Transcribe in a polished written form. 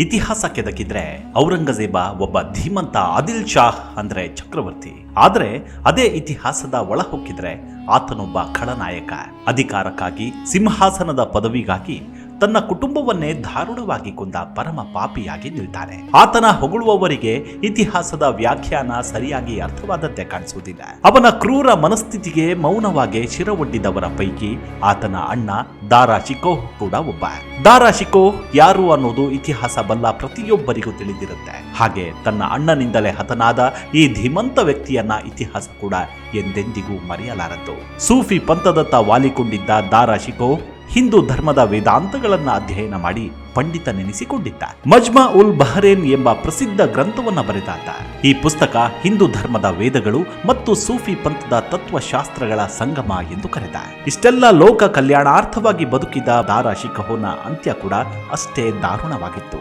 ಇತಿಹಾಸ ಕೆದಕಿದ್ರೆ ಔರಂಗಜೇಬ ಒಬ್ಬ ಧೀಮಂತ ಆದಿಲ್ ಶಾಹ್ ಅಂದ್ರೆ ಚಕ್ರವರ್ತಿ. ಆದ್ರೆ ಅದೇ ಇತಿಹಾಸದ ಒಳ ಹೊಕ್ಕಿದ್ರೆ ಆತನೊಬ್ಬ ಖಳನಾಯಕ. ಅಧಿಕಾರಕ್ಕಾಗಿ, ಸಿಂಹಾಸನದ ಪದವಿಗಾಗಿ ತನ್ನ ಕುಟುಂಬವನ್ನೇ ದಾರುಣವಾಗಿ ಕೊಂದ ಪರಮ ಪಾಪಿಯಾಗಿ ನಿಲ್ತಾನೆ. ಆತನ ಹೊಗಳುವವರಿಗೆ ಇತಿಹಾಸದ ವ್ಯಾಖ್ಯಾನ ಸರಿಯಾಗಿ ಅರ್ಥವಾದಂತೆ ಕಾಣಿಸುವುದಿಲ್ಲ. ಅವನ ಕ್ರೂರ ಮನಸ್ಥಿತಿಗೆ ಮೌನವಾಗಿ ಶಿರವೊಡ್ಡಿದವರ ಪೈಕಿ ಆತನ ಅಣ್ಣ ದಾರಾ ಶಿಕೋಹ್ ಕೂಡ ಒಬ್ಬ. ದಾರಾ ಶಿಕೋಹ್ ಯಾರು ಅನ್ನೋದು ಇತಿಹಾಸ ಬಲ್ಲ ಪ್ರತಿಯೊಬ್ಬರಿಗೂ ತಿಳಿದಿರುತ್ತೆ. ಹಾಗೆ ತನ್ನ ಅಣ್ಣನಿಂದಲೇ ಹತನಾದ ಈ ಧೀಮಂತ ವ್ಯಕ್ತಿಯನ್ನ ಇತಿಹಾಸ ಕೂಡ ಎಂದೆಂದಿಗೂ ಮರೆಯಲಾರದು. ಸೂಫಿ ಪಂಥದತ್ತ ವಾಲಿಕೊಂಡಿದ್ದ ದಾರಾ ಶಿಕೋಹ್ ಹಿಂದೂ ಧರ್ಮದ ವೇದಾಂತಗಳನ್ನ ಅಧ್ಯಯನ ಮಾಡಿ ಪಂಡಿತನೆನಿಸಿಕೊಂಡಿದ್ದ. ಮಜ್ಮಾ ಉಲ್ ಬಹರೇನ್ ಎಂಬ ಪ್ರಸಿದ್ಧ ಗ್ರಂಥವನ್ನ ಬರೆದಾತ. ಈ ಪುಸ್ತಕ ಹಿಂದೂ ಧರ್ಮದ ವೇದಗಳು ಮತ್ತು ಸೂಫಿ ಪಂಥದ ತತ್ವಶಾಸ್ತ್ರಗಳ ಸಂಗಮ ಎಂದು ಕರೆದ. ಇಷ್ಟೆಲ್ಲ ಲೋಕ ಕಲ್ಯಾಣಾರ್ಥವಾಗಿ ಬದುಕಿದ ದಾರಾ ಶಿಕೋಹ್ನ ಅಂತ್ಯ ಕೂಡ ಅಷ್ಟೇ ದಾರುಣವಾಗಿತ್ತು.